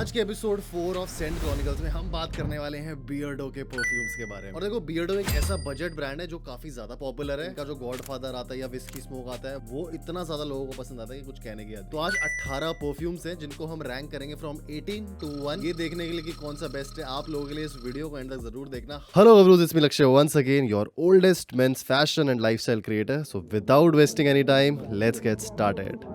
आज के episode 4 of Saint chronicles में हम बात करने वाले हैं बियर्डो के परफ्यूम्स के बारे में। और देखो, बियर्डो एक ऐसा बजट ब्रांड है जो काफी ज्यादा पॉपुलर है। इनका जो गॉडफादर आता है या विस्की स्मोक आता है वो इतना ज्यादा लोगों को पसंद आता है कि कुछ कहने की। तो आज 18 परफ्यूम्स हैं जिनको हम रैंक करेंगे फ्रॉम 18 to 1। ये देखने के लिए कि कौन सा बेस्ट है, आप लोगों के लिए इस वीडियो को एंड तक जरूर देखना। Hello गबरूज, it's me Lakshya once again, your oldest men's fashion and lifestyle creator. So without wasting any time, let's get started.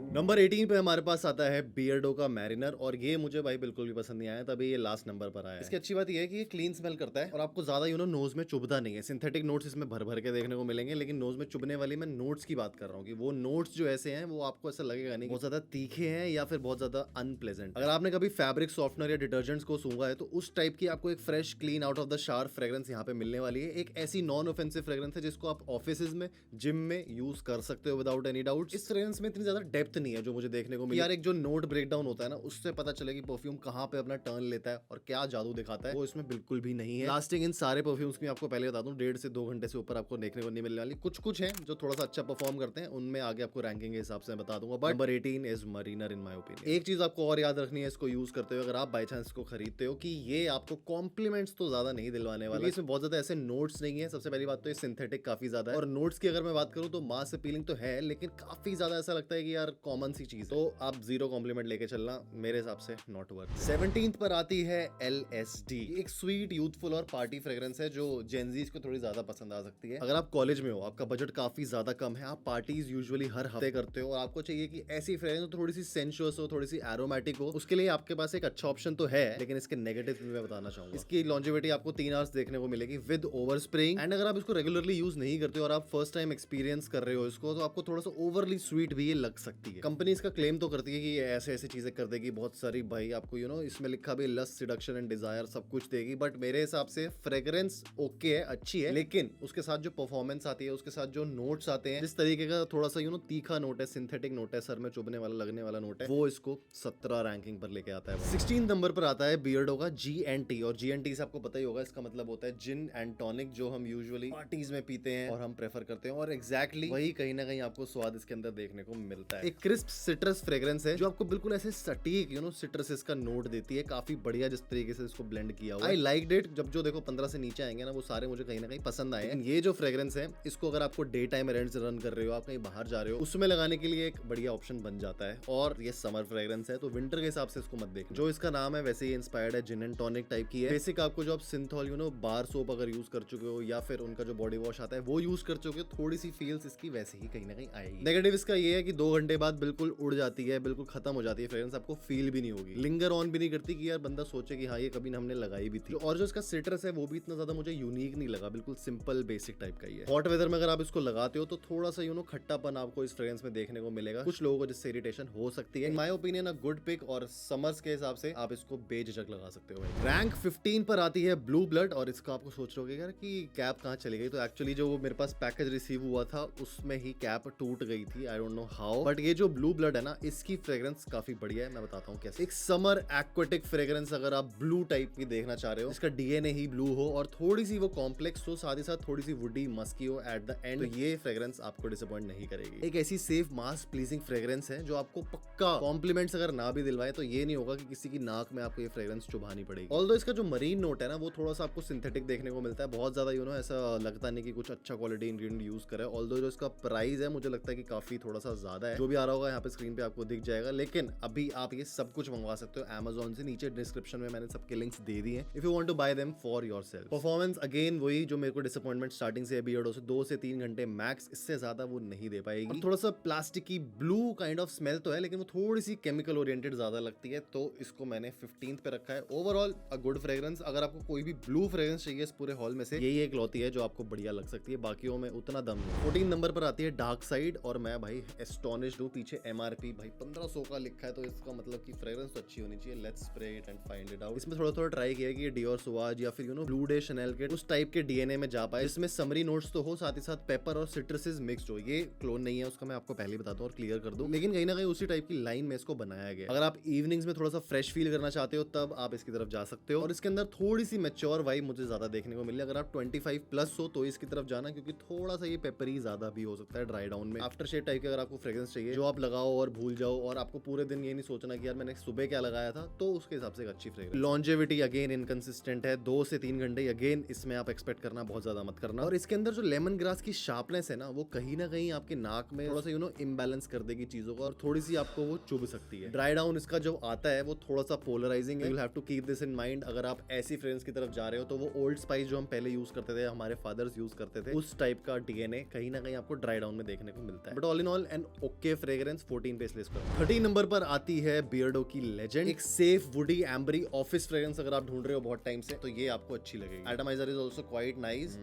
Number 18 पे हमारे पास आता है बियर्डो का मैरिनर। और ये मुझे भाई बिल्कुल भी पसंद नहीं आया, तभी ये लास्ट नंबर पर आया। इसकी अच्छी बात ये है कि ये क्लीन स्मेल करता है और आपको ज्यादा नोज में चुभता नहीं है। सिंथेटिक नोट्स इसमें भर भर के देखने को मिलेंगे, लेकिन नोज में चुभने वाली मैं नोट्स की बात कर रहा हूँ कि वो नोट्स जो ऐसे हैं वो आपको ऐसा लगेगा नहीं बहुत ज्यादा तीखे हैं या फिर बहुत ज्यादा अनप्लेजेंट। अगर आपने कभी फैब्रिक सॉफ्टनर या डिटर्जेंट्स को सूंघा है तो उस टाइप की आपको एक fresh clean out of the शार फ्रेग्रेंस यहाँ पे मिलने वाली है। एक ऐसी नॉन ऑफेंसिव फ्रेग्रेंस है जिसको आप ऑफिस में, जिम में यूज कर सकते हो विदाउट एनी डाउट। इस फ्रेग्रेंस में इतनी ज्यादा डेप्थ नहीं है जो मुझे देखने को मिली। यार एक जो नोट ब्रेकडाउन होता है ना, उससे पता चले कि परफ्यूम कहाँ पे अपना टर्न लेता है और क्या जादू दिखाता है, वो इसमें बिल्कुल भी नहीं है। लास्टिंग इन सारे परफ्यूम्स की आपको पहले बता दूं 1.5 से 2 घंटे से ऊपर आपको देखने को नहीं मिलने वाली। कुछ कुछ है जो थोड़ा सा अच्छा परफॉर्म करते हैं, उनमें आगे आपको रैंकिंग के हिसाब से बता दूंगा। But number 18 is Mariner in my opinion. एक चीज आपको और याद रखनी है इसको यूज करते हुए, अगर आप बाई चांस इसको खरीदते हो, कि ये आपको कॉम्प्लीमेंट्स तो ज्यादा नहीं दिलवाने वाला। इसमें बहुत ज्यादा ऐसे नोट्स नहीं है। सबसे पहली बात तो ये सिंथेटिक काफी ज्यादा है, और नोट्स की अगर मैं बात करूं तो मास अपीलिंग तो है, लेकिन काफी ज्यादा ऐसा लगता है कि यार कॉमन सी चीज, तो आप 0 कॉम्प्लीमेंट लेके चलना, मेरे हिसाब से नॉट वर्थ। 17th पर आती है LSD। एक स्वीट, यूथफुल और पार्टी फ्रेग्रेंस है जो जेनजीज को थोड़ी ज्यादा पसंद आ सकती है। अगर आप कॉलेज में हो, आपका बजट काफी ज्यादा कम है, आप पार्टीज यूजुअली हर हफ्ते करते हो और आपको चाहिए कि ऐसी फ्रेग्रेंस थोड़ी सी सेंशुअस हो, थोड़ी सी एरोमेटिक हो, उसके लिए आपके पास एक अच्छा ऑप्शन तो है। लेकिन इसके नेगेटिव भी मैं बताना चाहूंगा। इसकी लॉन्जेविटी आपको 3 आवर्स देखने को मिलेगी विद ओवर स्प्रेइंग। एंड अगर आप इसको रेगुलरली यूज नहीं करते हो और आप फर्स्ट टाइम एक्सपीरियंस कर रहे हो इसको, तो आपको थोड़ा सा ओवरली स्वीट भी ये लग सकती है। कंपनी इसका क्लेम तो करती है कि ये ऐसे ऐसी चीजें कर देगी बहुत सारी, भाई आपको इसमें लिखा भी लस्ट, सिडक्शन एंड डिजायर सब कुछ देगी। बट मेरे हिसाब से फ्रेग्रेंस ओके है, अच्छी है, लेकिन उसके साथ जो परफॉर्मेंस आती है, उसके साथ जो नोट्स आते हैं, जिस तरीके का थोड़ा सा तीखा नोट है, सिंथेटिक नोट है, सर में चुभने वाला, लगने वाला नोट है, वो इसको 17 रैंकिंग पर लेके आता है। 16 नंबर पर आता है बियर्डो का GNT। और GNT से आपको पता ही होगा, इसका मतलब होता है जिन एंड टॉनिक, जो हम यूजुअली पार्टीज में पीते हैं और हम प्रेफर करते हैं। और एग्जैक्टली वही कहीं ना कहीं आपको स्वाद इसके अंदर देखने को मिलता है। एक क्रिस्प सिट्रस फ्रेग्रेंस है जो आपको बिल्कुल ऐसे सटीक सिट्रस का नोट देती है, काफी बढ़िया जिस तरीके से इसको ब्लेंड किया हुआ है। I like it. जब जो देखो 15 से नीचे आएंगे ना, वो सारे मुझे कहीं ना कहीं पसंद आए हैं। ये जो फ्रेग्रेंस है, इसको अगर आपको डे टाइम एरेंड्स रन कर रहे हो, आप कहीं बाहर जा रहे हो, उसमें लगाने के लिए एक बढ़िया ऑप्शन बन जाता है। और ये समर फ्रेग्रेंस है तो विंटर के हिसाब से इसको मत देखना। जो इसका नाम है वैसे ही इंस्पायर्ड है, जिन एंड टॉनिक टाइप की है। बेसिक आपको जो आप सिंथॉल बार सोप अगर यूज कर चुके हो, या फिर उनका जो बॉडी वॉश आता है वो यूज कर चुके हो, थोड़ी सी फील्स इसकी वैसे ही कहीं ना कहीं आएगी। नेगेटिव इसका ये है कि 2 घंटे बाद बिल्कुल उड़ जाती है, बिल्कुल खत्म हो जाती है फ्रेग्रेंस, आपको फील भी नहीं होगी, लिंगर ऑन भी नहीं करती कि यार बंदा सोचे कि हाँ ये कभी हमने लगाई भी थी। और जो इसका सिट्रस है वो भी इतना ज्यादा मुझे यूनिक नहीं लगा, बिल्कुल सिंपल बेसिक टाइप का ही है। हॉट वेदर में अगर आप इसको लगाते हो तो थोड़ा सा खट्टापन आपको इस फ्रेग्रेंस में देखने को मिलेगा, कुछ लोगों को जिससे इरिटेशन हो सकती है। In my opinion a good pick, और समर्स के हिसाब से आप इसको बेझिझक लगा सकते हो। रैंक 15 पर आती है ब्लू ब्लड। और इसका आपको सोच रहे हो यार कि कैप कहाँ चली गई, तो एक्चुअली जो मेरे पास पैकेज रिसीव हुआ था उसमें ही कैप टूट गई थी, I don't know how. But ये जो ब्लू ब्लड है ना, इसकी फ्रेग्रेंस काफी बढ़िया है, मैं बताता हूँ कैसे। एक समर एक्वेटिक फ्रेग्रेंस अगर आप ब्लू टाइप की देखना चाह रहे हो, इसका DNA ही ब्लू हो और थोड़ी सी वो कॉम्प्लेक्स हो, साथ ही साथ थोड़ी सी वुडी मस्की हो एट द एंड, तो ये फ्रेग्रेंस आपको डिसअपॉइंट नहीं करेगी। एक ऐसी सेफ मास प्लीजिंग फ्रेग्रेंस है जो आपको पक्का कॉम्प्लीमेंट्स अगर ना भी दिलवाए तो ये नहीं होगा कि किसी की नाक में आपको ये फ्रेग्रेंस चुभानी पड़ेगी। ऑल्दो इसका जो मरीन नोट है ना, वो थोड़ा सा आपको सिंथेटिक देखने को मिलता है, बहुत ज्यादा ऐसा लगता नहीं कि कुछ अच्छा क्वालिटी इंग्रेडिएंट यूज करे। ऑल्दो जो इसका प्राइस है, मुझे लगता है कि काफी थोड़ा सा ज्यादा है, जो भी आ रहा होगा यहाँ पे स्क्रीन पे आपको दिख जाएगा। लेकिन अभी आप ये सब कुछ मंगवा सकते हो Amazon से, नीचे डिस्क्रिप्शन में मैंने सबके लिंक्स दे दिए हैं, if you want to buy them for yourself. Performance again वही जो मेरे को डिसअपॉइंटमेंट स्टार्टिंग से बियर्डो से 2 से 3 घंटे मैक्स, इससे ज्यादा वो नहीं दे पाएगी। और थोड़ा सा प्लास्टिक की ब्लू काइंड ऑफ स्मेल तो है, लेकिन वो थोड़ी सी केमिकल ओरिएंटेड ज्यादा लगती है, तो इसको मैंने 15th पे रखा है। Overall a good fragrance. अगर आपको कोई भी ब्लू फ्रेग्रेंस चाहिए इस पूरे हॉल में से, यही एक लौती है जो आपको बढ़िया लग सकती है, बाकियों में उतना दम नहीं। 14 नंबर पर आती है डार्क साइड। और मैं भाई एस्टोनिश्ड हूं, पीछे MRP भाई 1500 का लिखा है, तो इसका मतलब कि फ्रेग्रेंस तो अच्छी होनी चाहिए। Let's spray it and find it out. इसमें थोड़ा थोड़ा ट्राई किया कि डियोर सुवाज या फिर ब्लू डे शनेल के उस टाइप के DNA में जा पाए, इसमें समरी नोट्स तो हो, साथ ही साथ पेपर और सिट्रसेस मिक्स्ड हो। ये क्लोन नहीं है उसका, मैं आपको पहले ही बताता हूँ और क्लियर कर दूं, लेकिन कहीं ना कहीं उसी टाइप की लाइन में इसको बनाया गया। अगर आप इवनिंग्स में थोड़ा सा फ्रेश फील करना चाहते हो, तब आप इसकी तरफ जा सकते हो। और इसके अंदर थोड़ी सी मैच्योर वाइब मुझे ज्यादा देखने को मिली। अगर आप 25 प्लस हो तो इसकी तरफ जाना, क्योंकि थोड़ा सा ये पेपरी ज्यादा भी हो सकता है ड्राई डाउन में। आफ्टर शेड टाइप की अगर आपको फ्रेग्रेंस चाहिए जो आप ड्रॉप लगाओ और भूल जाओ, और आपको पूरे दिन ये नहीं सोचना कि यार मैंने सुबह क्या लगाया था, तो उसके हिसाब से एक अच्छी फ्रेग्रेंस। लॉन्जेविटी अगेन इनकंसिस्टेंट है, 2 से 3 घंटे अगेन इसमें आप एक्सपेक्ट करना बहुत ज्यादा मत करना। और इसके अंदर जो लेमन ग्रास की शार्पनेस है ना, वो कहीं ना कहीं आपके नाक में थोड़ा सा इम्बैलेंस कर देगी चीजों को, और थोड़ी सी आपको वो चुभ सकती है। ड्राई डाउन इसका जो आता है वो थोड़ा सा पोलराइजिंग है, you have to keep this in mind. अगर आप ऐसी फ्रेग्रेंस की तरफ जा रहे हो तो वो ओल्ड स्पाइस जो हम पहले यूज करते थे, हमारे फादर्स यूज करते थे, उस टाइप का डीएनए कहीं ना कहीं आपको ड्राई डाउन में देखने को मिलता है। But all in all an okay fragrance, 14 पे इस लिस्ट पर। 13 नंबर पर आती है बियर्डो की लेजेंड, एक safe woody ambery office fragrance. अगर आप ढूंढ रहे हो बहुत टाइम से तो ये आपको अच्छी लगेगी। Atomizer is also quite nice,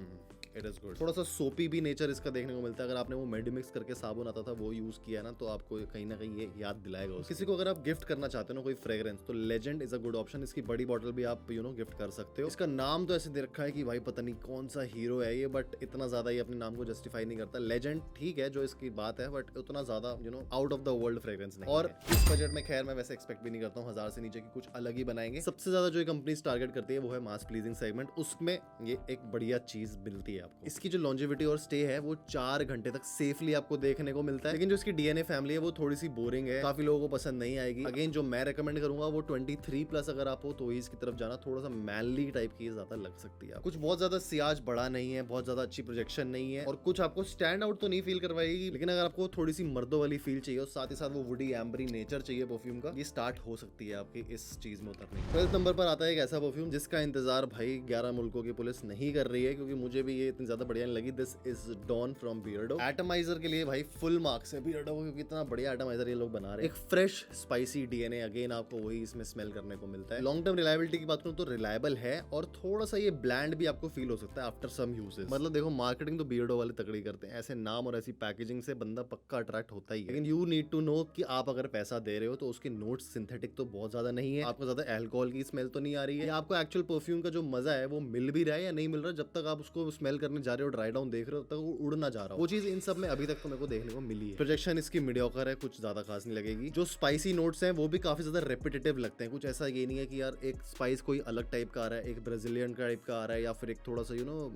it is good. थोड़ा सा सोपी भी नेचर इसका देखने को मिलता है। अगर आपने वो मेडिमिक्स करके साबुन आता था वो यूज किया ना, तो आपको कहीं ना कहीं ये याद दिलाएगा। किसी को अगर आप गिफ्ट करना चाहते हो ना कोई फ्रेग्रेंस, तो legend is a good option. इसकी बड़ी बॉटल भी आप गिफ्ट कर सकते हो। इसका नाम तो ऐसे दे रखा है कि भाई पता नहीं कौन सा हीरो है ये, बट इतना ज्यादा ये अपने नाम को जस्टिफाई नहीं करता। लेजेंड ठीक है जो इसकी बात है, बट उतना ज्यादा out of the world fragrance नहीं। और इस बजट में खैर मैं वैसे एक्सपेक्ट भी नहीं करता हूँ 1000 से नीचे की कुछ अलग ही बनाएंगे। सबसे ज्यादा जो कंपनी टारगेट करती है वो है मास प्लीजिंग सेगमेंट, उसमें ये एक बढ़िया चीज मिलती है आपको। इसकी जो लॉन्जेविटी और स्टे है वो 4 घंटे तक सेफली आपको देखने को मिलता है। लेकिन जो इसकी डीएनए फैमिली है वो थोड़ी सी बोरिंग है, काफी लोगों को पसंद नहीं आएगी। अगेन जो मैं रेकमेंड करूंगा वो 23+ अगर आप हो तो इसकी तरफ जाना। थोड़ा सा मैनली टाइप की ज्यादा लग सकती है। कुछ बहुत ज्यादा सियाज बड़ा नहीं है, बहुत ज्यादा अच्छी प्रोजेक्शन नहीं है, और कुछ आपको स्टैंड आउट तो नहीं फील करवाएगी। लेकिन अगर आपको थोड़ी सी मर्दों वाली फील चाहिए और साथ ही साथ वो वुडी एम्बरी नेचर चाहिए परफ्यूम का, ये स्टार्ट हो सकती है आपकी इस चीज में उतरने। 12th नंबर पर आता है एक ऐसा परफ्यूम जिसका इंतजार भाई 11 मुल्कों की पुलिस नहीं कर रही है, क्योंकि मुझे भी ये इतनी ज्यादा बढ़िया नहीं लगी। This is Don from Beardo. Atomizer के लिए भाई फुल मार्क्स है बियर्डो को, क्योंकि इतना बढ़िया एटमाइजर ये लोग बना रहे हैं। एक फ्रेश स्पाइसी डीएनए अगेन आपको वही इसमें स्मेल करने को मिलता है। लॉन्ग टर्म रिलायबिलिटी की बात करूं तो रिलायबल है, और थोड़ा सा ये ब्लैंड भी आपको फील हो सकता है आफ्टर सम यूजेस। मतलब देखो मार्केटिंग तो बियर्डो वाले तगड़ी करते हैं, ऐसे नाम और ऐसी पैकेजिंग से बंदा पक्का अट्रैक्ट होता ही है। लेकिन यू नीड टू नो कि आप अगर पैसा दे रहे हो तो उसके नोट्स सिंथेटिक तो बहुत ज्यादा नहीं है, आपको ज्यादा अल्कोहल की स्मेल तो नहीं आ रही है, आपको एक्चुअल परफ्यूम का जो मजा है वो मिल भी रहा है या नहीं मिल रहा। जब तक आप उसको स्मेल करने जा रहे हो, ड्राई डाउन देख रहे हो, तब तक वो उड़ ना जा रहा हो। वो चीज इन सब में अभी तक तो मेरे को देखने को मिली है। प्रोजेक्शन इसकी मीडियोकर है, कुछ ज्यादा खास नहीं लगेगी। जो स्पाइसी नोट्स हैं वो भी काफी ज्यादा रेपिटेटिव लगते हैं। कुछ ऐसा ये नहीं है कि यार एक स्पाइस कोई अलग टाइप का आ रहा है, एक ब्राजीलियन टाइप का आ रहा है, या फिर एक थोड़ा सा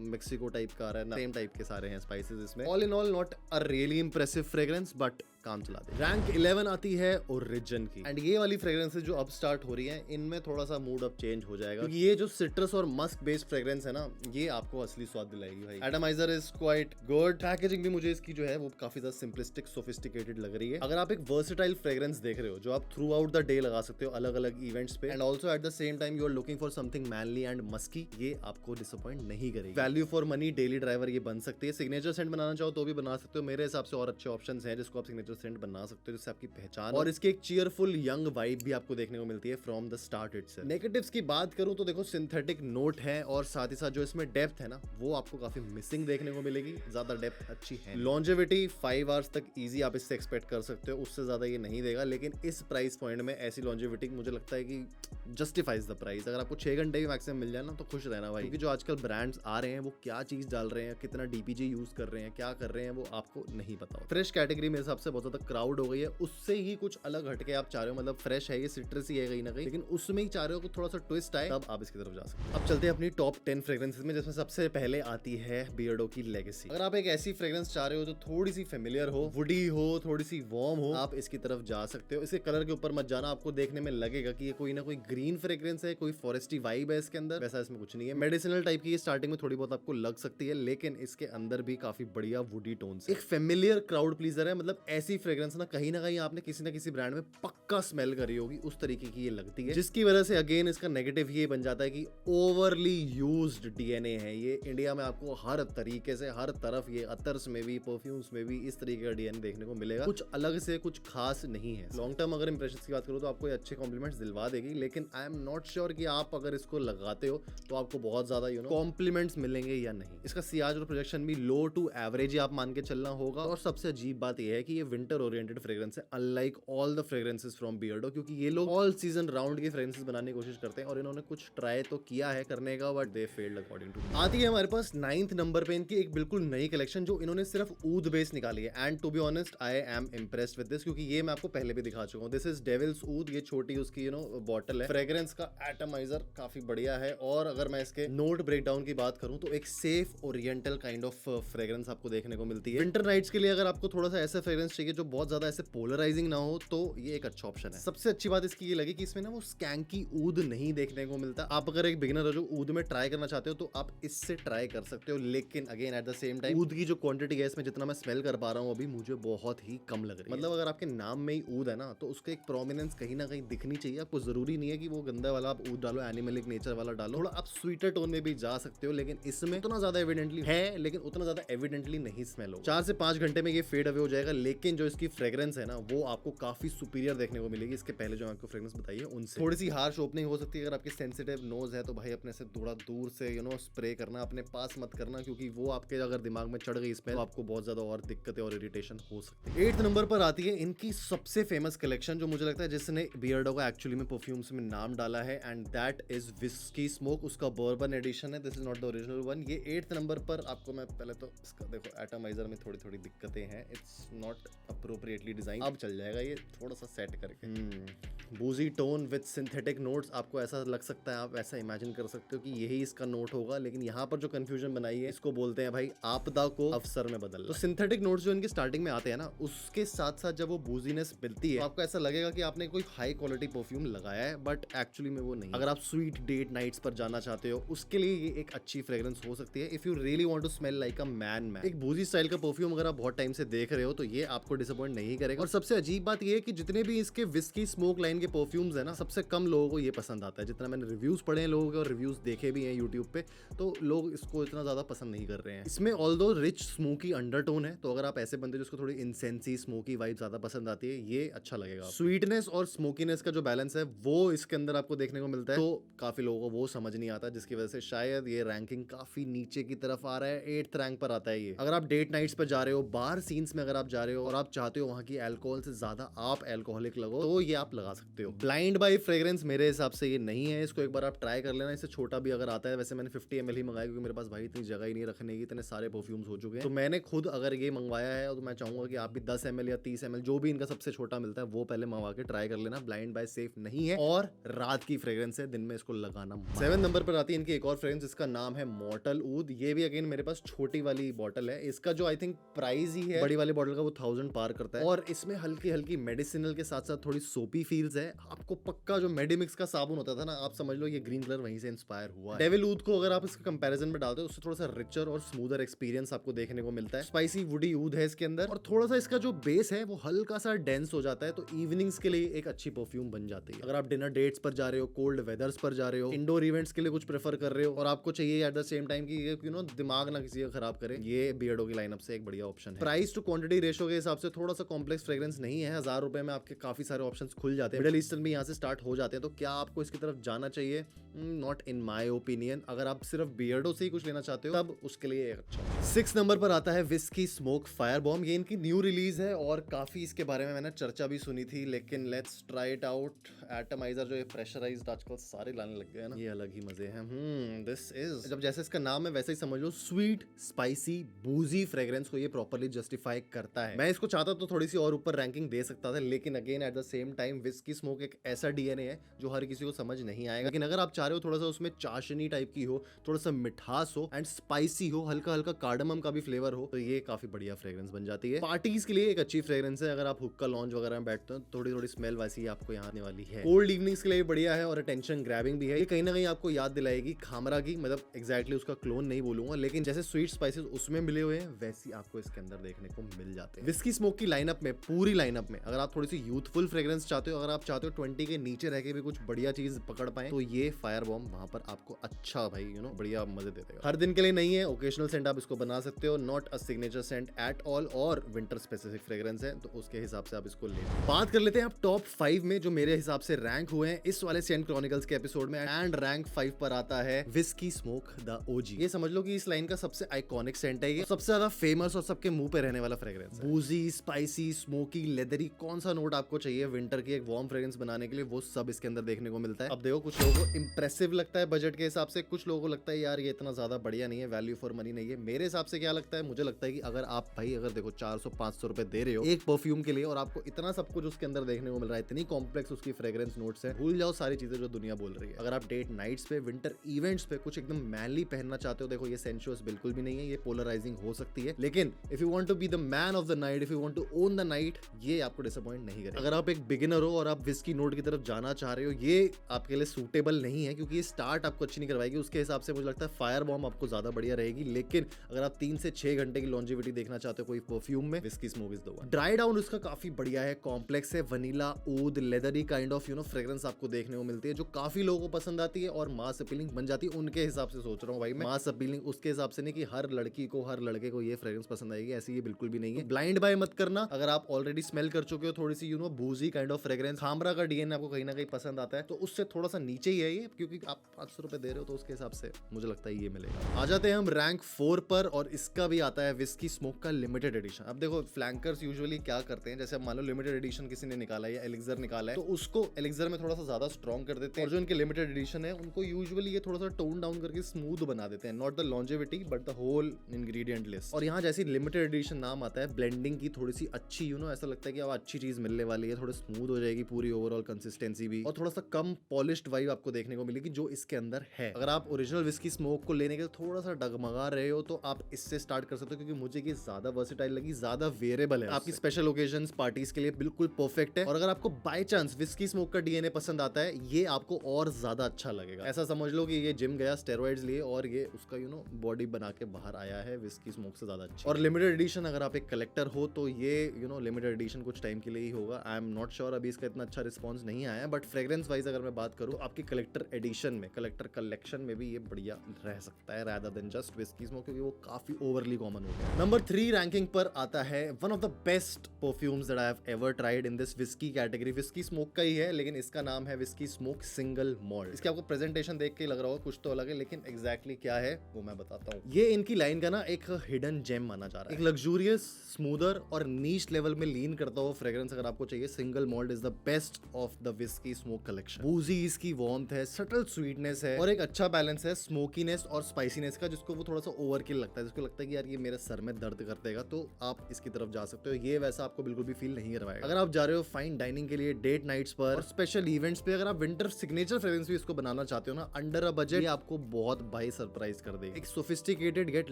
मेक्सिको टाइप का आ रहा है। सेम टाइप के सारे हैं स्पाइसेस इसमें। All in all not a really impressive fragrance, but काम चला दे। रैंक 11 आती है ओरिजिन की, एंड ये वाली फ्रेग्रेंसेस जो अब स्टार्ट हो रही हैं, इनमें थोड़ा सा मूड अब चेंज हो जाएगा, क्योंकि ये जो सिट्रस और मस्क बेस्ड फ्रेग्रेंस है ना, ये आपको असली स्वाद दिलाएगी भाई। एटमाइजर इज क्वाइट गुड। पैकेजिंग भी मुझे इसकी जो है वो काफी ज्यादा सिंपलिस्टिक सोफिस्टिकेटेड लग रही है। अगर आप एक वर्सेटाइल फ्रेग्रेंस देख रहे हो जो आप थ्रू आउट द डे लगा सकते हो अलग अलग इवेंट्स पे, and also at the same time you are looking for something manly and musky, ये आपको डिसअपॉइंट नहीं करेगी। Value for money daily driver ये बन सकती है। सिग्नेचर सेंट बनाना चाहो तो भी बना सकते हो। मेरे हिसाब से और अच्छे ऑप्शंस हैं जिसको आप सिग्नेचर सेंट बना सकते हो, जिससे आपकी पहचान, और इसकी एक चीयरफुल यंग वाइब भी आपको देखने को मिलती है from the start itself. Negatives की बात करूं तो देखो सिंथेटिक नोट है, और साथ ही साथ जो इसमें डेप्थ है ना वो आपको काफी मिसिंग देखने को मिलेगी। ज्यादा डेप्थ अच्छी है। लॉन्जेविटी 5 आवर्स तक इजी आप इससे एक्सपेक्ट कर सकते हो, उससे ज्यादा ये नहीं देगा। लेकिन इस प्राइस पॉइंट में ऐसी लॉन्जेविटी मुझे लगता है कि जस्टिफाइज द प्राइस। अगर आपको 6 घंटे भी मैक्सिमम मिल जाए ना तो खुश रहना भाई, क्योंकि जो आजकल ब्रांड्स आ रहे हैं वो क्या चीज डाल रहे हैं, कितना डीपीजी यूज कर रहे हैं, क्या कर रहे हैं, वो आपको नहीं पता। फ्रेश कैटेगरी मेरे हिसाब से बहुत ज्यादा क्राउड हो गई है, उससे ही कुछ अलग हटके आप चाह रहे हो। मतलब फ्रेश है, ये सिट्रस ही है कहीं ना कहीं, लेकिन उसमें ही चाह रहे हो कि थोड़ा सा ट्विस्ट आए, तब आप इसकी तरफ जा सकते हो। अब चलते हैं अपनी टॉप 10 फ्रेग्रेंसेस में, जिसमें सबसे पहले आती है बियर्डो की लेगेसी। अगर आप एक ऐसी फ्रेग्रेंस चाह रहे हो जो थोड़ी सी फेमिलियर हो, वुडी हो, थोड़ी सी वार्म हो, आप इसकी तरफ जा सकते हो। इसके कलर के ऊपर मत जाना, आपको देखने में लगेगा कि ये कोई ना कोई ग्रीन फ्रेग्रेंस है, कोई फॉरेस्टी वाइब है इसके अंदर, वैसा इसमें कुछ नहीं है। मेडिसिनल टाइप की स्टार्टिंग में थोड़ी बहुत आपको लग सकती है, लेकिन इसके अंदर भी काफी बढ़िया वुडी टोन्स है। एक फेमिलियर क्राउड प्लीजर है, मतलब ऐसी फ्रेग्रेंस ना कहीं आपने किसी ना किसी ब्रांड में पक्का स्मेल करी होगी, उस तरीके की ये लगती है, जिसकी वजह से अगेन इसका नेगेटिव ये बन जाता है कि ओवरली यूज्ड डीएनए है ये। इंडिया में आपको हर तरीके से, हर तरफ ये अतर्स में भी, परफ्यूम्स में भी इस तरीके का डीएनए देखने को मिलेगा। कुछ अलग से, कुछ खास नहीं है। लॉन्ग टर्म अगर इंप्रेशन की बात करूं तो आपको अच्छे कॉम्प्लीमेंट्स दिलवा देगी, लेकिन आई एम नॉट श्योर कि आप अगर इसको लगाते हो तो आपको बहुत ज्यादा कॉम्प्लीमेंट्स मिलेंगे या नहीं। इसका सियाज और प्रोजेक्शन भी लो टू एवरेज ही आप मान के चलना होगा। और सबसे अजीब बात यह है कि ये विंटर ओरिएंटेड फ्रेग्रेंस है, unlike all the fragrances from Beardo, क्योंकि ये लोग ऑल सीजन राउंड की फ्रेग्रेंसेस बनाने की कोशिश करते हैं, और इन्होंने कुछ ट्राई तो किया है करने का, but they failed according to. आती है हमारे पास 9th नंबर पे इनकी एक बिल्कुल नई कलेक्शन जो इन्होंने सिर्फ ऊद बेस निकाली है, and to be honest I am impressed with this, क्योंकि ये मैं आपको पहले भी दिखा चुका हूं। दिस इज डेविल्स ऊद, ये छोटी उसकी बॉटल है, फ्रेग्रेंस का एटमाइजर काफी बढ़िया है। और अगर मैं इसके नोट ब्रेकडाउन की बात करूं तो एक safe oriental kind of fragrance आपको देखने को मिलती है। विंटर नाइट्स के लिए अगर आपको थोड़ा सा ऐसा फ्रेग्रेंस चाहिए जो बहुत ज्यादा ऐसे पोलराइजिंग ना हो तो ये एक अच्छा ऑप्शन है। सबसे अच्छी बात इसकी ये लगी कि इसमें ना वो स्कैंकी ऊद नहीं देखने को मिलता। आप अगर एक बिगिनर हो जो ऊद में ट्राई करना चाहते हो तो आप इससे ट्राई कर सकते हो, लेकिन again at the same time ऊद की जो क्वांटिटी है इसमें जितना मैं स्मेल कर पा रहा हूँ अभी मुझे बहुत ही कम लग रही है। मतलब अगर आपके नाम में ही ऊद है ना तो उसका एक प्रोमिनेंस कहीं ना कहीं दिखनी चाहिए। आपको जरूरी नहीं है कि वो गंदा वाला आप ऊद डालो, एनिमलिक नेचर वाला डालो, थोड़ा आप स्वीटर टोन में भी जा सकते हो, लेकिन इसमें उतना ज्यादा एविडेंटली है लेकिन उतना ज्यादा एविडेंटली नहीं स्मेल हो। 4 से 5 घंटे में ये फेड अवे हो जाएगा, लेकिन जो इसकी फ्रेग्रेंस है ना वो आपको काफी सुपीरियर देखने को मिलेगी इसके पहले जो आपको फ्रेग्रेंस बताई है उनसे। थोड़ी सी हार्श ओपनिंग हो सकती है। अगर आपकी सेंसिटिव नोज है तो भाई अपने से थोड़ा दूर से स्प्रे करना, अपने पास मत करना, क्योंकि वो आपके अगर दिमाग में चढ़ गई स्मेल तो आपको बहुत ज्यादा और दिक्कतें और इरिटेशन हो सकती है। 8th नंबर पर आती है इनकी सबसे फेमस कलेक्शन जो मुझे लगता है जिसने बियर्डो को एक्चुअली में परफ्यूम्स में नाम डाला है, and that is whisky smoke. उसका बर्बन एडिशन है, this is not the original one. ये 8th नंबर पर आपको मैं पहले तो इसका देखो एटमाइजर में थोड़ी थोड़ी दिक्कतें हैं, इट्स नॉट अप्रोप्रिएटली डिजाइन। अब चल जाएगा ये थोड़ा सा सेट करके। बूजी टोन विद सिंथेटिक नोट्स, आपको ऐसा लग सकता है, आप ऐसा इमेजिन कर सकते हो कि यही इसका नोट होगा, लेकिन यहाँ पर जो कंफ्यूजन बनाई है इसको बोलते हैं भाई आपदा को अवसर में बदलना। तो सिंथेटिक नोट्स जो इनके स्टार्टिंग में आते हैं ना उसके साथ साथ जब वो बूजीनेस मिलती है तो आपको ऐसा लगेगा कि आपने कोई हाई क्वालिटी परफ्यूम लगाया है, बट एक्चुअली में वो नहीं। अगर आप स्वीट डेट नाइट्स पर जाना चाहते हो उसके लिए ये एक अच्छी फ्रेग्रेंस हो सकती है। If you really want to smell like a man. एक बूजी स्टाइल का परफ्यूम अगर आप बहुत टाइम से देख रहे हो तो ये आपको डिसअपॉइंट नहीं करेगा। और सबसे अजीब बात ये है कि जितने भी इसके विस्की स्मोक लाइन के परफ्यूम्स है ना सबसे कम लोगों को ये पसंद आता है। जितना मैंने रिव्यूज पढ़े हैं लोगों के और रिव्यूज देखे भी हैं यूट्यूब पे, तो लोग इसको इतना ज्यादा पसंद नहीं कर रहे हैं। इसमें ऑल्दो रिच स्मोकी अंडरटोन है, तो अगर आप ऐसे बंदे जिसको थोड़ी इंसेंसी स्मोकी वाइब ज्यादा पसंद आती है ये अच्छा लगेगा। स्वीटनेस और स्मोकीनेस का जो बैलेंस है वो इसके अंदर आपको देखने को मिलता है, तो काफी लोगों को वो समझ नहीं आता, जिसकी वजह से शायद ये रैंकिंग काफी नीचे की तरफ आ रहा है। 8th रैंक पर आता है ये। अगर आप डेट नाइट्स पर जा रहे हो, बार सीन्स में अगर आप जा रहे हो और आप चाहते हो वहां की अल्कोहल से ज्यादा आप अल्कोहलिक लगो तो ये आप लगा सकते हो। ब्लाइंड बाय फ्रेग्रेंस मेरे हिसाब से ये नहीं है, इसको एक बार आप ट्राई कर लेना। इससे छोटा भी अगर आता है, वैसे मैंने 50 ml ही मंगाया क्योंकि मेरे पास भाई इतनी जगह ही नहीं रखने की, इतने सारे परफ्यूम्स हो चुके हैं। तो मैंने खुद अगर ये मंगवाया है तो मैं चाहूंगा कि आप भी 10 ml या 30 ml जो भी इनका सबसे छोटा मिलता है वो पहले मंगवा के ट्राई कर लेना। ब्लाइंड बाय सेफ नहीं है और रात की फ्रेग्रेंस है, दिन में इसको लगाना। 7 नंबर पर आती है इनकी एक और फ्रेग्रेंस, इसका नाम है मॉर्टल ऊद। ये भी अगेन मेरे पास छोटी वाली बॉटल है। इसका जो आई थिंक प्राइस ही है बड़ी वाली बॉटल का वो 1000 पार करता है, और इसमें हल्की हल्की मेडिसिनल के साथ साथ थोड़ी सोपी फील्स है। आपको पक्का जो मेडिमिक्स का साबुन होता था ना, आप समझ लो ये ग्रीन कलर वहीं से इंस्पायर हुआ है। डेविल ऊद को अगर आप इसके कंपैरिजन में डालते हो उससे थोड़ा सा रिचर और स्मूदर एक्सपीरियंस आपको देखने को मिलता है। स्पाइसी वुडी ऊद है इसके अंदर, और थोड़ा सा इसका जो बेस है वो हल्का सा डेंस हो जाता है, तो इवनिंग्स के लिए एक अच्छी परफ्यूम बन जाती है। अगर आप डिनर डेट्स पर जा रहे हो, कोल्ड वेदर्स पर जा रहे हो, इंडोर इवेंट्स के लिए कुछ प्रेफर कर रहे हो और आपको चाहिए एट द सेम टाइम की दिमाग ना किसी का खराब करे, ये बियर्डो की लाइनअप से एक बढ़िया ऑप्शन है। प्राइस टू क्वांटिटी रेशियो के हिसाब से थोड़ा सा कॉम्प्लेक्स फ्रेग्रेंस नहीं है। 1000 रुपए में आपके काफी सारे ऑप्शंस खुल जाते हैं। मिडिल ईस्टर्न भी यहाँ से स्टार्ट हो जाते हैं, तो क्या आपको इसकी तरफ जाना चाहिए? Not in my opinion. अगर आप सिर्फ बियर्डो से ही कुछ लेना चाहते हो तब उसके लिए अच्छा। 6 नंबर पर आता है विस्की स्मोक फायर बॉम्ब। ये इनकी न्यू रिलीज है और काफी इसके बारे में मैंने चर्चा भी सुनी थी, लेकिन लेट्स ट्राई इट आउट। एटमाइजर जो ये प्रेशराइज्ड आजकल सारे लाने लग गए हैं ना, ये अलग ही मजे हैं। दिस इज, जब जैसे इसका नाम है वैसे ही समझ लो, स्वीट स्पाइसी बूजी फ्रेग्रेंस को ये प्रॉपर्ली जस्टिफाई करता है। मैं इसको चाहता तो थोड़ी सी और ऊपर रैंकिंग दे सकता था, लेकिन again at the same time whisky smoke एक ऐसा डीएनए है जो हर किसी को समझ नहीं आएगा। लेकिन अगर आप चाह रहे हो थोड़ा सा उसमें चाशनी टाइप की हो, थोड़ा सा मिठास हो एंड स्पाइसी हो, हल्का हल्का कार्डमम का भी फ्लेवर हो, तो ये काफी बढ़िया फ्रेग्रेंस बन जाती है। पार्टीज के लिए एक अच्छी फ्रेग्रेंस है। अगर आप हुक्का लॉन्च वगैरह में बैठते हो थोड़ी थोड़ी स्मेल वैसी आपको यहाँ आने वाली है। कोल्ड इवनिंग्स के लिए बढ़िया है और अटेंशन ग्रैबिंग भी है। ये कहीं ना कहीं आपको याद दिलाएगी खामरा की, मतलब एग्जैक्टली उसका क्लोन नहीं बोलूंगा, लेकिन जैसे स्वीट स्पाइसेस उसमें मिले हुए हैं वैसी आपको इसके अंदर देखने को मिल जाते हैं। विस्की स्मोक की लाइनअप में, पूरी लाइनअप में, अगर आप थोड़ी सी यूथफुल फ्रेग्रेंस चाहते हो, अगर आप चाहते हो 20 के नीचे रह के भी कुछ बढ़िया चीज पकड़ पाए, तो ये फायर बॉम्ब वहां पर आपको अच्छा भाई बढ़िया मजे दे देगा। हर दिन के लिए नहीं है, ओकेशनल सेंट आप इसको बना सकते हो, not a signature scent at all, और विंटर स्पेसिफिक फ्रेग्रेंस है तो उसके हिसाब से आप इसको ले। बात कर लेते हैं आप टॉप 5 में जो मेरे हिसाब से रैंक हुए हैं इस वाले सेंट क्रॉनिकल्स के एपिसोड में, एंड रैंक 5 पर आता है विस्की स्मोक द ओजी। ये समझ लो कि इस लाइन का सबसे आइकॉनिक सेंट है, ये सबसे ज्यादा फेमस और सबके मुंह पे रहने वाला फ्रेग्रेंस है। बूजी, स्पाइसी, स्मोकी, लेदरी, कौन सा नोट आपको चाहिए विंटर की एक वार्म फ्रेग्रेंस बनाने के लिए, वो सब इसके अंदर देखने को मिलता है। अब देखो, कुछ लोगों को इंप्रेसिव लगता है बजट के हिसाब से, कुछ लोगों को लगता है यार ये इतना ज्यादा बढ़िया नहीं है, वैल्यू फॉर मनी नहीं है। मेरे हिसाब से क्या लगता है, मुझे लगता है कि अगर आप भाई अगर देखो 400-500 रुपए दे रहे हो एक परफ्यूम के लिए और आपको इतना सब कुछ उसके अंदर देखने को मिल रहा है, इतनी कॉम्प्लेक्स उसकी फ्रेग्रेंस नोट्स है, भूल जाओ सारी चीजें जो दुनिया बोल रही है। अगर आप डेट नाइट्स पे, विंटर इवेंट्स पे कुछ एकदम मैनली पहनना चाहते हो, देखो ये सेंशुअस बिल्कुल भी नहीं है, ये पोलराइजिंग हो सकती है, लेकिन if you want to be the man of the night, if you want to own the night, ये आपको डिसअपॉइंट नहीं करेगा। अगर आप एक बिगिनर हो और आप विस्की नोट की तरफ जाना चाह रहे हो, ये आपके लिए सूटेबल नहीं है, क्योंकि ये स्टार्ट आपको अच्छी नहीं करवाएगी। उसके हिसाब से मुझे लगता है फायर बॉम्ब आपको ज्यादा बढ़िया रहेगी। लेकिन अगर आप 3 से 6 घंटे की लॉन्जिविटी देखना चाहते हो कोई परफ्यूम में, whisky smoke is the one. Dry down उसका काफी बढ़िया है, कॉम्प्लेक्स है, वनीला, ऊद, लेदरी काइंड ऑफ फ्रेग्रेंस आपको देखने को मिलती है, जो काफी लोगों को पसंद आती है और मास अपीलिंग बन जाती है। उनके हिसाब से सोच रहा हूँ भाई मैं, मास अपीलिंग उसके हिसाब से नहीं कि हर लड़की को, हर लड़के को ये फ्रेग्रेंस पसंद आएगी, ऐसी ये बिल्कुल भी नहीं है। ब्लाइंड बाय मत करना। अगर आप ऑलरेडी स्मेल कर चुके हो थोड़ी सी बूजी काइंड ऑफ फ्रेग्रेंस, खामरा का डीएनए आपको कहीं ना कहीं पसंद आता है, तो उससे थोड़ा सा नीचे ही है ये, क्योंकि आप 500 रुपए दे रहे हो तो उसके हिसाब से मुझे लगता है ये मिलेगा। आ जाते हैं हम रैंक 4 पर, और इसका भी आता है विस्की स्मोक का लिमिटेड एडिशन। अब देखो फ्लैंकर्स यूजुअली क्या करते हैं, जैसे अब मान लो लिमिटेड एडिशन किसी ने निकाला है या एलिक्सर निकाला है, तो उसको एलिक्सर में थोड़ा सा ज्यादा स्ट्रॉन्ग कर देते हैं, और जो इनके लिमिटेड एडिशन है उनको यूजुअली ये थोड़ा सा टोन डाउन करके स्मूथ बना देते हैं, not the longevity but the whole ingredient list. और यहाँ जैसी लिमिटेड एडिशन नाम आता है, ब्लेंडिंग की थोड़ी सी अच्छी ऐसा लगता है कि अब अच्छी चीज मिलने वाली है, थोड़ी स्मूथ हो जाएगी पूरी ओवरऑल कंसिस्टेंसी भी, और थोड़ा सा कम पॉलिश्ड वाइब आपको देखने को मिलेगी जो इसके अंदर है। अगर आप ओरिजिनल विस्की स्मोक को लेने के थोड़ा सा डगमगा रहे हो तो आप इससे स्टार्ट कर सकते हो, क्योंकि मुझे ये ज्यादा वर्सेटाइल लगी, ज्यादा वेरिएबल है, आपकी स्पेशल ओकेजन्स, पार्टीज के लिए बिल्कुल परफेक्ट है। और अगर आपको बाय चांस विस्की स्मोक का डीएनए पसंद आता है, ये आपको और ज्यादा अच्छा लगेगा। ऐसा समझ लो कि ये जिम गया, स्टेरॉइड्स लिए, और ये उसका बॉडी बना के बाहर आया है विस्की स्मोक से ज्यादा अच्छा। और लिमिटेड एडिशन अगर आप एक कलेक्टर हो तो ये लिमिटेड एडिशन कुछ टाइम के लिए ही होगा। आई एम नॉट श्योर, अभी इसका इतना अच्छा रिस्पॉन्स नहीं आया है, बट फ्रेग्रेंस वाइज अगर मैं बात करूं तो आपकी कलेक्टर एडिशन में, कलेक्टर कलेक्शन में भी ये बढ़िया रह सकता है rather than just whisky smoke, क्योंकि वो काफी ओवरली कॉमन हो गया। नंबर 3 रैंकिंग पर आता है one of the best perfumes that I have ever tried in this whisky category. Whisky smoke का ही है, लेकिन इसका नाम है विस्की स्मोक सिंगल मॉल्ट। इसके आपको प्रेजेंटेशन देख के लग रहा होगा कुछ तो अलग है, लेकिन एग्जैक्टली क्या है वो मैं बताता हूँ। ये इनकी लाइन का एक हिडन जेम माना जा रहा है, एक लग्जूरियस, स्मूदर और नीच लेवल में लीन करता हुआ फ्रेग्रेंस अगर आपको चाहिए, single malt is the best of the whisky smoke collection. बूजी इसकी वार्मथ है, सटल स्वीटनेस है, और एक अच्छा बैलेंस है स्मोकीनेस और स्पाइसीनेस का, जिसको वो थोड़ा सा ओवरकिल लगता है, जिसको लगता है कि यार ये मेरे सर में दर्द कर देगा, तो आप इसकी तरफ जा सकते हो। ये वैसा आपको बिल्कुल भी फील नहीं करवाएगा। अगर आप जा रहे हो फाइन डाइनिंग के लिए, डेट नाइट्स पर और स्पेशल इवेंट्स पे, अगर आप विंटर सिग्नेचर फ्रेग्रेंस भी इसको बनाना चाहते हो ना अंडर अ बजट, ये आपको बहुत भाई सरप्राइज कर देगा। एक सोफिस्टिकेटेड गेट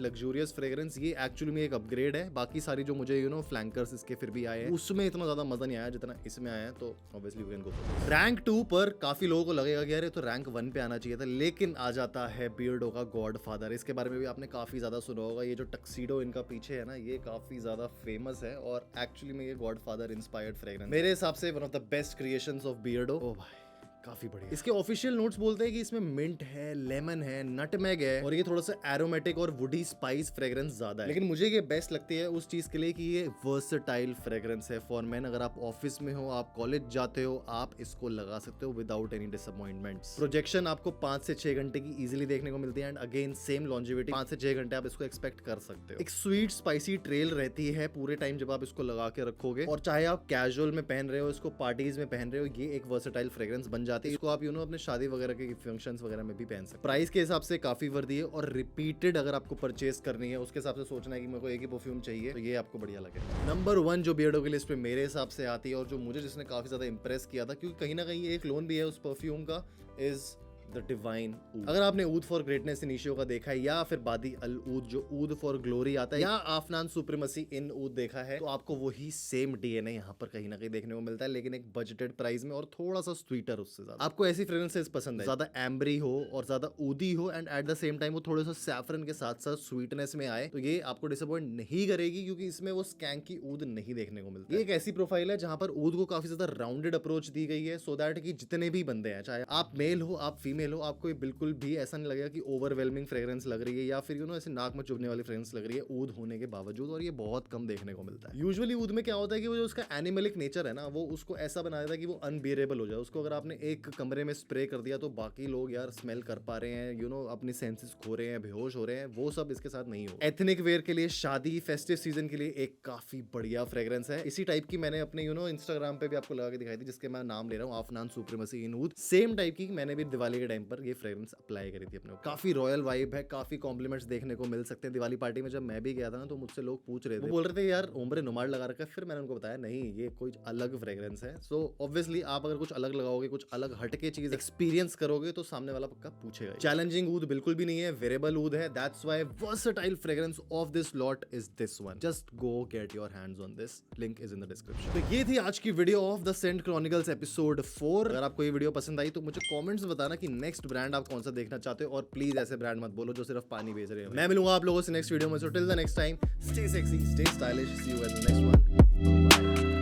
लग्जूरियस फ्रेग्रेंस, ये एक्चुअली में एक अपग्रेड है। बाकी सारी जो मुझे फ्लैंकर्स इसके फिर भी आए हैं, उसमें इतना ज्यादा मजा नहीं आया जितना इसमें आया, तो obviously you can go for rank 2 पर। काफी लोगों को लगेगा कि यार तो रैंक 1 पे आना चाहिए था, लेकिन आ जाता है बियर्डो का गॉडफादर। इसके बारे में भी आपने काफी ज्यादा सुना होगा। ये जो टक्सीडो इनका पीछे है ना, ये काफी ज्यादा फेमस है, और एक्चुअली में ये गॉडफादर इंस्पायर्ड फ्रेग्रेंस मेरे हिसाब से one of the best creations of Beardo. ओ भाई काफी बढ़िया। इसके ऑफिशियल नोट्स बोलते हैं कि इसमें मिंट है, लेमन है, नटमेग है, और ये थोड़ा सा एरोमेटिक और वुडी स्पाइस फ्रेग्रेंस ज्यादा है। लेकिन मुझे ये बेस्ट लगती है उस चीज के लिए कि ये वर्सेटाइल फ्रेग्रेंस है फॉर मेन। अगर आप ऑफिस में हो, आप कॉलेज जाते हो, आप इसको लगा सकते हो विदाउट एनी डिसअपॉइंटमेंट्स। प्रोजेक्शन आपको 5 से 6 घंटे की इजीली देखने को मिलती है, एंड अगेन सेम लॉन्जिविटी, 5 से 6 घंटे आप इसको एक्सपेक्ट कर सकते हो। एक स्वीट स्पाइसी ट्रेल रहती है पूरे टाइम जब आप इसको लगा के रखोगे, और चाहे आप कैजुअल में पहन रहे हो, इसको पार्टीज में पहन रहे हो, ये एक वर्सेटाइल फ्रेग्रेंस बन जाती है। इसको आप अपने शादी वगैरह के फंक्शंस वगैरह में भी पहन सकते हैं। प्राइस के हिसाब से काफी वर्दी है, और रिपीटेड अगर आपको परचेस करनी है, उसके हिसाब से सोचना है कि मेरे को एक ही परफ्यूम चाहिए, तो ये आपको बढ़िया लगेगा। नंबर 1 जो बियर्डो की लिस्ट पे मेरे हिसाब से आती है, और जो मुझे जिसने काफी ज्यादा इंप्रेस किया था, क्योंकि कहीं ना कहीं एक क्लोन भी है उस परफ्यूम का, इज द डिवाइन ऊद। अगर आपने ऊद फॉर ग्रेटनेस इनिशियो का देखा है, या फिर बादी अल ऊद जो ऊद फॉर ग्लोरी आता है, या आफनान सुप्रीमेसी इन ऊद देखा है, तो आपको वही सेम डीएनए यहाँ पर कहीं ना कहीं देखने को मिलता है, लेकिन एक बजटेड प्राइस में, और थोड़ा सा स्वीटर उससे ज्यादा। आपको ऐसी फ्रेग्रेंसेस पसंद है, ज्यादा एम्बरी हो और ज्यादा ऊदी हो, and eight the same time वो थोड़ा सा सैफरन के साथ साथ स्वीटनेस में आए, तो ये आपको डिसअपॉइंट नहीं करेगी, क्योंकि इसमें वो स्कैंक की ऊद नहीं देखने को मिलती है। एक ऐसी प्रोफाइल है जहां पर ऊद को काफी ज्यादा राउंडेड अप्रोच दी गई है, सो दैट कि जितने भी बंदे हैं, चाहे आप मेल हो, आप फीमेल हो, आपको बिल्कुल भी ऐसा नहीं लगेगा कि ओवरवेलमिंग फ्रेग्रेंस लग रही है, या फिर ऐसे नाक में चुभने वाली फ्रेग्रेंस लग रही है ऊद होने के बावजूद, और ये बहुत कम देखने को मिलता है। यूजुअली ऊद में क्या होता है कि वो जो उसका एनिमलिक नेचर है ना, वो उसको ऐसा बना देता है कि वो अनबियरेबल हो जाए। उसको अगर आपने एक कमरे में स्प्रे कर दिया तो बाकी लोग यार स्मेल कर पा रहे हैं, अपनी सेंसेस खो रहे हैं, बेहोश हो रहे हैं, वो सब इसके साथ नहीं हो। एथनिक वेयर के लिए, शादी, फेस्टिव सीजन के लिए एक काफी बढ़िया फ्रेग्रेंस है। इसी टाइप की मैंने अपने इंस्टाग्राम पे भी आपको लगा के दिखाई थी, जिसके मैं नाम ले रहा हूँ, आफनान सुप्रीमेसी इन ऊद। सेम टाइप की मैंने भी दिवाली के के टाइम पर ये फ्रेग्रेंस अप्लाई करी थी अपने को। काफी रॉयल वाइब है, काफी कॉम्प्लीमेंट्स देखने को मिल सकते हैं। दिवाली पार्टी में जब मैं भी गया था ना तो मुझसे लोग पूछ रहे थे, वो बोल रहे थे यार ओम्ब्रे नुमार लगा रखा है। फिर मैंने उनको बताया नहीं, ये कोई अलग फ्रेग्रेंस है। सो ऑब्वियसली आप अगर कुछ अलग लगाओगे, कुछ अलग हटके चीज एक्सपीरियंस करोगे तो सामने वाला पक्का पूछेगा। चैलेंजिंग ऊद बिल्कुल भी नहीं है, वेरिएबल ऊद है। That's why versatile fragrance of this lot is this one. Just go get your hands on this, link is in the description. तो ये थी आज की video of the scent chronicles episode 4। अगर आपको ये वीडियो पसंद आई तो मुझे कमेंट्स बताना कि नेक्स्ट ब्रांड आप कौन सा देखना चाहते हो, और प्लीज ऐसे ब्रांड मत बोलो जो सिर्फ पानी बेच रहे हो। मैं मिलूंगा आप लोगों से नेक्स्ट वीडियो में। So till the next time, stay sexy, stay stylish, see you in the next one. Bye.